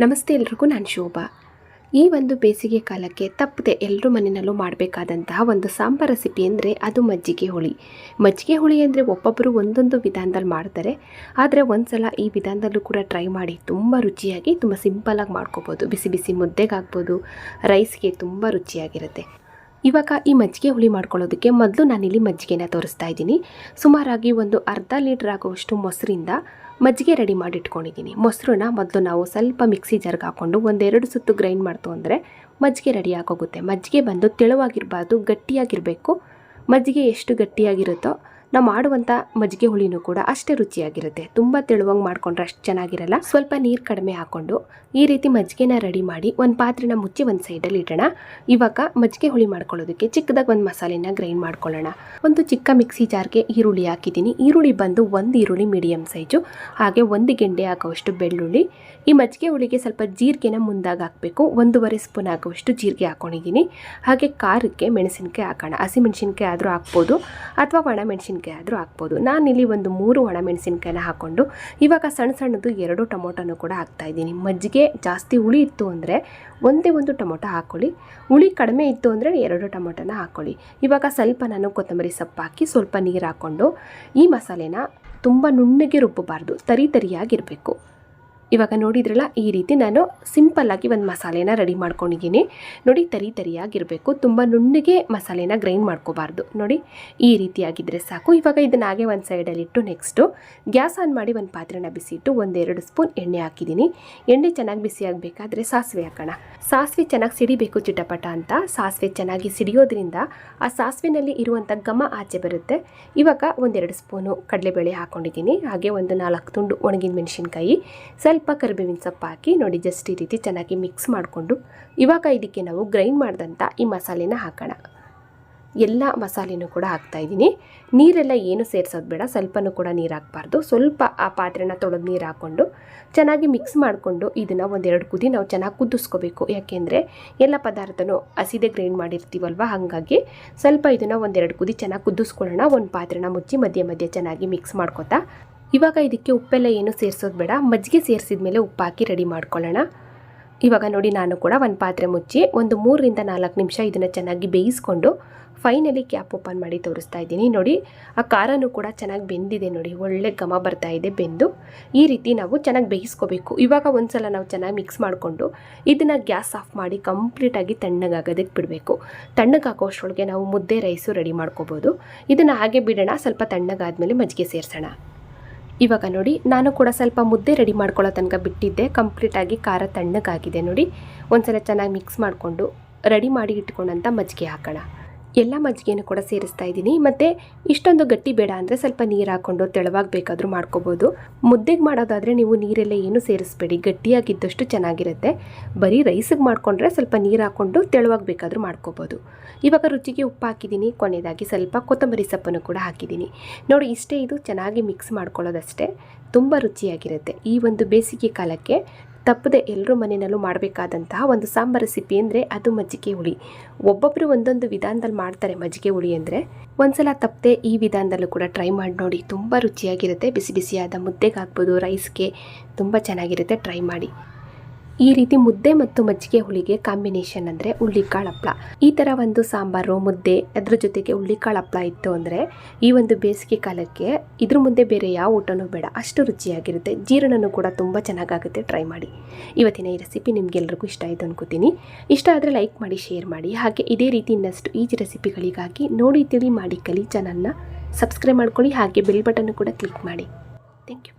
ನಮಸ್ತೆ ಎಲ್ರಿಗೂ, ನಾನು ಶೋಭಾ. ಈ ಒಂದು ಬೇಸಿಗೆ ಕಾಲಕ್ಕೆ ತಪ್ಪದೆ ಎಲ್ಲರೂ ಮನೆಯಲ್ಲೂ ಮಾಡಬೇಕಾದಂತಹ ಒಂದು ಸಾಂಬಾರ್ ರೆಸಿಪಿ ಅಂದರೆ ಅದು ಮಜ್ಜಿಗೆ ಹುಳಿ. ಮಜ್ಜಿಗೆ ಹುಳಿ ಅಂದರೆ ಒಬ್ಬೊಬ್ಬರು ಒಂದೊಂದು ವಿಧಾನದಲ್ಲಿ ಮಾಡ್ತಾರೆ. ಆದರೆ ಒಂದು ಸಲ ಈ ವಿಧಾನದಲ್ಲೂ ಕೂಡ ಟ್ರೈ ಮಾಡಿ, ತುಂಬ ರುಚಿಯಾಗಿ ತುಂಬ ಸಿಂಪಲಾಗಿ ಮಾಡ್ಕೋಬೋದು. ಬಿಸಿ ಬಿಸಿ ಮುದ್ದೆಗಾಗ್ಬೋದು, ರೈಸ್ಗೆ ತುಂಬ ರುಚಿಯಾಗಿರುತ್ತೆ. ಇವಾಗ ಈ ಮಜ್ಜಿಗೆ ಹುಳಿ ಮಾಡ್ಕೊಳ್ಳೋದಕ್ಕೆ ಮೊದಲು ನಾನಿಲ್ಲಿ ಮಜ್ಜಿಗೆನ ತೋರಿಸ್ತಾ ಇದ್ದೀನಿ. ಸುಮಾರಾಗಿ ಒಂದು ಅರ್ಧ ಲೀಟ್ರ್ ಆಗುವಷ್ಟು ಮೊಸರಿಂದ ಮಜ್ಜಿಗೆ ರೆಡಿ ಮಾಡಿ ಇಟ್ಕೊಂಡಿದ್ದೀನಿ. ಮೊಸರನ್ನ ಮೊದಲು ನಾವು ಸ್ವಲ್ಪ ಮಿಕ್ಸಿ ಜಾರ್ಗೆ ಹಾಕ್ಕೊಂಡು ಒಂದೆರಡು ಸುತ್ತು ಗ್ರೈಂಡ್ ಮಾಡ್ತು ಅಂದರೆ ಮಜ್ಜಿಗೆ ರೆಡಿ ಆಗೋಗುತ್ತೆ. ಮಜ್ಜಿಗೆ ಬಂದು ತೆಳುವಾಗಿರಬಾರ್ದು, ಗಟ್ಟಿಯಾಗಿರಬೇಕು. ಮಜ್ಜಿಗೆ ಎಷ್ಟು ಗಟ್ಟಿಯಾಗಿರುತ್ತೋ ನಾವು ಮಾಡುವಂಥ ಮಜ್ಜಿಗೆ ಹುಳಿನೂ ಕೂಡ ಅಷ್ಟೇ ರುಚಿಯಾಗಿರುತ್ತೆ. ತುಂಬ ತೆಳುವಾಗಿ ಮಾಡ್ಕೊಂಡ್ರೆ ಅಷ್ಟು ಚೆನ್ನಾಗಿರಲ್ಲ. ಸ್ವಲ್ಪ ನೀರು ಕಡಿಮೆ ಹಾಕ್ಕೊಂಡು ಈ ರೀತಿ ಮಜ್ಜಿಗೆನ ರೆಡಿ ಮಾಡಿ ಒಂದು ಪಾತ್ರೆನ ಮುಚ್ಚಿ ಒಂದು ಸೈಡಲ್ಲಿ ಇಡೋಣ. ಇವಾಗ ಮಜ್ಜಿಗೆ ಹುಳಿ ಮಾಡ್ಕೊಳ್ಳೋದಕ್ಕೆ ಚಿಕ್ಕದಾಗಿ ಒಂದು ಮಸಾಲೆನ ಗ್ರೈಂಡ್ ಮಾಡ್ಕೊಳ್ಳೋಣ. ಒಂದು ಚಿಕ್ಕ ಮಿಕ್ಸಿ ಜಾರ್ಗೆ ಈರುಳ್ಳಿ ಹಾಕಿದ್ದೀನಿ. ಈರುಳ್ಳಿ ಬಂದು ಒಂದು ಈರುಳ್ಳಿ ಮೀಡಿಯಮ್ ಸೈಜು, ಹಾಗೆ ಒಂದು ಗೆಂಡೆ ಹಾಕೋವಷ್ಟು ಬೆಳ್ಳುಳ್ಳಿ. ಈ ಮಜ್ಜಿಗೆ ಹುಳಿಗೆ ಸ್ವಲ್ಪ ಜೀರಿಗೆನ ಮುಂದಾಗಿ ಹಾಕಬೇಕು. 1.5 ಸ್ಪೂನ್ ಹಾಕೋವಷ್ಟು ಜೀರಿಗೆ ಹಾಕ್ಕೊಂಡಿದ್ದೀನಿ. ಹಾಗೆ ಖಾರಕ್ಕೆ ಮೆಣಸಿನಕಾಯಿ ಹಾಕೋಣ. ಹಸಿ ಮೆಣಸಿನಕಾಯಿ ಆದರೂ ಹಾಕ್ಬೋದು ಅಥವಾ ಒಣ ಮೆಣಸಿನಕಾಯಿ ಆದರೂ ಹಾಕ್ಬೋದು. ನಾನಿಲ್ಲಿ ಒಂದು 3 ಒಣ ಮೆಣಸಿನಕಾಯಿನ ಹಾಕ್ಕೊಂಡು ಇವಾಗ ಸಣ್ಣ ಸಣ್ಣದು 2 ಟೊಮೊಟೊನೂ ಕೂಡ ಹಾಕ್ತಾಯಿದ್ದೀನಿ. ಮಜ್ಜಿಗೆ ಜಾಸ್ತಿ ಹುಳಿ ಇತ್ತು ಅಂದರೆ ಒಂದೇ ಒಂದು ಟೊಮೊಟೊ ಹಾಕ್ಕೊಳ್ಳಿ. ಹುಳಿ ಕಡಿಮೆ ಇತ್ತು ಅಂದರೆ 2 ಟೊಮೊಟೊನ ಹಾಕ್ಕೊಳ್ಳಿ. ಇವಾಗ ಸ್ವಲ್ಪ ನಾನು ಕೊತ್ತಂಬರಿ ಸೊಪ್ಪು ಹಾಕಿ ಸ್ವಲ್ಪ ನೀರು ಹಾಕ್ಕೊಂಡು ಈ ಮಸಾಲೆನ ತುಂಬ ನುಣ್ಣಗೆ ರುಬ್ಬಬಾರ್ದು, ತರಿಯಾಗಿರಬೇಕು. ಇವಾಗ ನೋಡಿದ್ರಲ್ಲ, ಈ ರೀತಿ ನಾನು ಸಿಂಪಲ್ಲಾಗಿ ಒಂದು ಮಸಾಲೆನ ರೆಡಿ ಮಾಡ್ಕೊಂಡಿದ್ದೀನಿ. ನೋಡಿ, ತರಿಯಾಗಿರಬೇಕು. ತುಂಬ ನುಣ್ಣಗೆ ಮಸಾಲೆನ ಗ್ರೈಂಡ್ ಮಾಡ್ಕೋಬಾರ್ದು. ನೋಡಿ, ಈ ರೀತಿಯಾಗಿದ್ದರೆ ಸಾಕು. ಇವಾಗ ಇದನ್ನ ಹಾಗೆ ಒಂದು ಸೈಡಲ್ಲಿಟ್ಟು ನೆಕ್ಸ್ಟು ಗ್ಯಾಸ್ ಆನ್ ಮಾಡಿ ಒಂದು ಪಾತ್ರೆನ ಬಿಸಿಟ್ಟು 1-2 ಸ್ಪೂನ್ ಎಣ್ಣೆ ಹಾಕಿದ್ದೀನಿ. ಎಣ್ಣೆ ಚೆನ್ನಾಗಿ ಬಿಸಿ ಆಗಬೇಕಾದ್ರೆ ಸಾಸಿವೆ ಹಾಕೋಣ. ಸಾಸಿವೆ ಚೆನ್ನಾಗಿ ಸಿಡಿಬೇಕು ಚಿಟಪಟ ಅಂತ. ಸಾಸಿವೆ ಚೆನ್ನಾಗಿ ಸಿಡಿಯೋದ್ರಿಂದ ಆ ಸಾಸಿವೆನಲ್ಲಿ ಇರುವಂಥ ಘಮ ಆಚೆ ಬರುತ್ತೆ. ಇವಾಗ 1-2 ಸ್ಪೂನು ಕಡಲೆಬೇಳೆ ಹಾಕ್ಕೊಂಡಿದ್ದೀನಿ. ಹಾಗೆ ಒಂದು 4 ತುಂಡು ಒಣಗಿನ ಮೆಣಸಿನ್ಕಾಯಿ, ಸ್ವಲ್ಪ ಕರಿಬೇವಿನ ಸೊಪ್ಪು ಹಾಕಿ ನೋಡಿ ಜಸ್ಟ್ ಈ ರೀತಿ ಚೆನ್ನಾಗಿ ಮಿಕ್ಸ್ ಮಾಡಿಕೊಂಡು ಇವಾಗ ಇದಕ್ಕೆ ನಾವು ಗ್ರೈಂಡ್ ಮಾಡಿದಂಥ ಈ ಮಸಾಲೆನ ಹಾಕೋಣ. ಎಲ್ಲ ಮಸಾಲೆನೂ ಕೂಡ ಹಾಕ್ತಾಯಿದ್ದೀನಿ. ನೀರೆಲ್ಲ ಏನು ಸೇರಿಸೋದು ಬೇಡ, ಸ್ವಲ್ಪನೂ ಕೂಡ ನೀರು ಹಾಕಬಾರ್ದು. ಸ್ವಲ್ಪ ಆ ಪಾತ್ರೆನ ತೊಳೆದು ನೀರು ಹಾಕ್ಕೊಂಡು ಚೆನ್ನಾಗಿ ಮಿಕ್ಸ್ ಮಾಡಿಕೊಂಡು ಇದನ್ನು 1-2 ಕುದಿ ನಾವು ಚೆನ್ನಾಗಿ ಕುದಿಸ್ಕೋಬೇಕು. ಯಾಕೆಂದರೆ ಎಲ್ಲ ಪದಾರ್ಥನೂ ಹಸಿದೆ ಗ್ರೈಂಡ್ ಮಾಡಿರ್ತೀವಲ್ವ, ಹಾಗಾಗಿ ಸ್ವಲ್ಪ ಇದನ್ನು 1-2 ಕುದಿ ಚೆನ್ನಾಗಿ ಕುದಿಸ್ಕೊಳ್ಳೋಣ. ಒಂದು ಪಾತ್ರೆನ ಮುಚ್ಚಿ ಮಧ್ಯೆ ಚೆನ್ನಾಗಿ ಮಿಕ್ಸ್ ಮಾಡ್ಕೊತಾ ಇವಾಗ ಇದಕ್ಕೆ ಉಪ್ಪೆಲ್ಲ ಏನು ಸೇರಿಸೋದು ಬೇಡ. ಮಜ್ಜಿಗೆ ಸೇರಿಸಿದ ಮೇಲೆ ಉಪ್ಪು ಹಾಕಿ ರೆಡಿ ಮಾಡ್ಕೊಳ್ಳೋಣ. ಇವಾಗ ನೋಡಿ, ನಾನು ಕೂಡ ಒಂದು ಪಾತ್ರೆ ಮುಚ್ಚಿ ಒಂದು 3-4 ನಿಮಿಷ ಇದನ್ನು ಚೆನ್ನಾಗಿ ಬೇಯಿಸ್ಕೊಂಡು ಫೈನಲಿ ಕ್ಯಾಪ್ ಓಪನ್ ಮಾಡಿ ತೋರಿಸ್ತಾ ಇದ್ದೀನಿ. ನೋಡಿ, ಆ ಖಾರನೂ ಕೂಡ ಚೆನ್ನಾಗಿ ಬೆಂದಿದೆ. ನೋಡಿ, ಒಳ್ಳೆ ಘಮ ಬರ್ತಾ ಇದೆ ಬೆಂದು. ಈ ರೀತಿ ನಾವು ಚೆನ್ನಾಗಿ ಬೇಯಿಸ್ಕೋಬೇಕು. ಇವಾಗ ಒಂದು ಸಲ ನಾವು ಚೆನ್ನಾಗಿ ಮಿಕ್ಸ್ ಮಾಡಿಕೊಂಡು ಇದನ್ನು ಗ್ಯಾಸ್ ಆಫ್ ಮಾಡಿ ಕಂಪ್ಲೀಟಾಗಿ ತಣ್ಣಗಾಗೋದಕ್ಕೆ ಬಿಡಬೇಕು. ತಣ್ಣಗಾಗೋಷ್ಟರೊಳಗೆ ನಾವು ಮುದ್ದೆ ರೈಸು ರೆಡಿ ಮಾಡ್ಕೋಬೋದು. ಇದನ್ನು ಹಾಗೆ ಬಿಡೋಣ. ಸ್ವಲ್ಪ ತಣ್ಣಗಾದ್ಮೇಲೆ ಮಜ್ಜಿಗೆ ಸೇರಿಸೋಣ. ಇವಾಗ ನೋಡಿ, ನಾನು ಕೂಡ ಸ್ವಲ್ಪ ಮುದ್ದೆ ರೆಡಿ ಮಾಡ್ಕೊಳ್ಳೋ ತನಕ ಬಿಟ್ಟಿದ್ದೆ. ಕಂಪ್ಲೀಟಾಗಿ ಖಾರ ತಣ್ಣಗಾಗಿದೆ. ನೋಡಿ, ಒಂದ್ಸಲ ಚೆನ್ನಾಗಿ ಮಿಕ್ಸ್ ಮಾಡಿಕೊಂಡು ರೆಡಿ ಮಾಡಿ ಇಟ್ಕೊಂಡಂಥ ಮಜ್ಜಿಗೆ ಹಾಕೋಣ. ಎಲ್ಲ ಮಜ್ಜಿಗೆನೂ ಕೂಡ ಸೇರಿಸ್ತಾ ಇದ್ದೀನಿ. ಮತ್ತು ಇಷ್ಟೊಂದು ಗಟ್ಟಿ ಬೇಡ ಅಂದರೆ ಸ್ವಲ್ಪ ನೀರು ಹಾಕ್ಕೊಂಡು ತೆಳುವಾಗಿ ಬೇಕಾದರೂ ಮಾಡ್ಕೋಬೋದು. ಮುದ್ದೆಗೆ ಮಾಡೋದಾದರೆ ನೀವು ನೀರೆಲ್ಲ ಏನೂ ಸೇರಿಸ್ಬೇಡಿ, ಗಟ್ಟಿಯಾಗಿದ್ದಷ್ಟು ಚೆನ್ನಾಗಿರುತ್ತೆ. ಬರೀ ರೈಸಿಗೆ ಮಾಡಿಕೊಂಡ್ರೆ ಸ್ವಲ್ಪ ನೀರು ಹಾಕ್ಕೊಂಡು ತೆಳುವಾಗಿ ಬೇಕಾದರೂ ಮಾಡ್ಕೋಬೋದು. ಇವಾಗ ರುಚಿಗೆ ಉಪ್ಪು ಹಾಕಿದ್ದೀನಿ. ಕೊನೆಯದಾಗಿ ಸ್ವಲ್ಪ ಕೊತ್ತಂಬರಿ ಸೊಪ್ಪನ್ನು ಕೂಡ ಹಾಕಿದ್ದೀನಿ. ನೋಡಿ, ಇಷ್ಟೇ. ಇದು ಚೆನ್ನಾಗಿ ಮಿಕ್ಸ್ ಮಾಡ್ಕೊಳ್ಳೋದಷ್ಟೇ. ತುಂಬ ರುಚಿಯಾಗಿರುತ್ತೆ. ಈ ಒಂದು ಬೇಸಿಗೆ ಕಾಲಕ್ಕೆ ತಪ್ಪದೆ ಎಲ್ಲರೂ ಮನೆಯಲ್ಲೂ ಮಾಡಬೇಕಾದಂತಹ ಒಂದು ಸಾಂಬಾರ್ ರೆಸಿಪಿ ಅಂದರೆ ಅದು ಮಜ್ಜಿಗೆ ಹುಳಿ. ಒಬ್ಬೊಬ್ಬರು ಒಂದೊಂದು ವಿಧಾನದಲ್ಲಿ ಮಾಡ್ತಾರೆ ಮಜ್ಜಿಗೆ ಹುಳಿ ಅಂದರೆ. ಒಂದ್ಸಲ ತಪ್ಪದೆ ಈ ವಿಧಾನದಲ್ಲೂ ಕೂಡ ಟ್ರೈ ಮಾಡಿ ನೋಡಿ. ತುಂಬ ರುಚಿಯಾಗಿರುತ್ತೆ. ಬಿಸಿ ಬಿಸಿಯಾದ ಮುದ್ದೆಗೆ ಹಾಕ್ಬೋದು, ರೈಸ್ಗೆ ತುಂಬ ಚೆನ್ನಾಗಿರುತ್ತೆ. ಟ್ರೈ ಮಾಡಿ. ಈ ರೀತಿ ಮುದ್ದೆ ಮತ್ತು ಮಜ್ಜಿಗೆ ಹುಳಿಗೆ ಕಾಂಬಿನೇಷನ್ ಅಂದರೆ ಹುಳ್ಳಿಕಾಳು ಹಪ್ಪಳ. ಈ ಥರ ಒಂದು ಸಾಂಬಾರು ಮುದ್ದೆ ಅದ್ರ ಜೊತೆಗೆ ಹುಳ್ಳಿಕಾಳು ಹಪ್ಪಳ ಇತ್ತು ಅಂದರೆ ಈ ಒಂದು ಬೇಸಿಗೆ ಕಾಲಕ್ಕೆ ಇದ್ರ ಮುಂದೆ ಬೇರೆ ಯಾವ ಊಟನೂ ಬೇಡ, ಅಷ್ಟು ರುಚಿಯಾಗಿರುತ್ತೆ. ಜೀರ್ಣನೂ ಕೂಡ ತುಂಬ ಚೆನ್ನಾಗಾಗುತ್ತೆ. ಟ್ರೈ ಮಾಡಿ. ಇವತ್ತಿನ ಈ ರೆಸಿಪಿ ನಿಮಗೆಲ್ಲರಿಗೂ ಇಷ್ಟ ಆಯಿತು ಅನ್ಕೋತೀನಿ. ಇಷ್ಟ ಆದರೆ ಲೈಕ್ ಮಾಡಿ, ಶೇರ್ ಮಾಡಿ. ಹಾಗೆ ಇದೇ ರೀತಿ ಇನ್ನಷ್ಟು ಈಜಿ ರೆಸಿಪಿಗಳಿಗಾಗಿ ನೋಡಿ ತಿಳಿ ಮಾಡಿ ಕಲಿ ಚಾನಲ್ನ ಸಬ್ಸ್ಕ್ರೈಬ್ ಮಾಡ್ಕೊಳ್ಳಿ. ಹಾಗೆ ಬೆಲ್ ಬಟನ್ನು ಕೂಡ ಕ್ಲಿಕ್ ಮಾಡಿ. Thank you.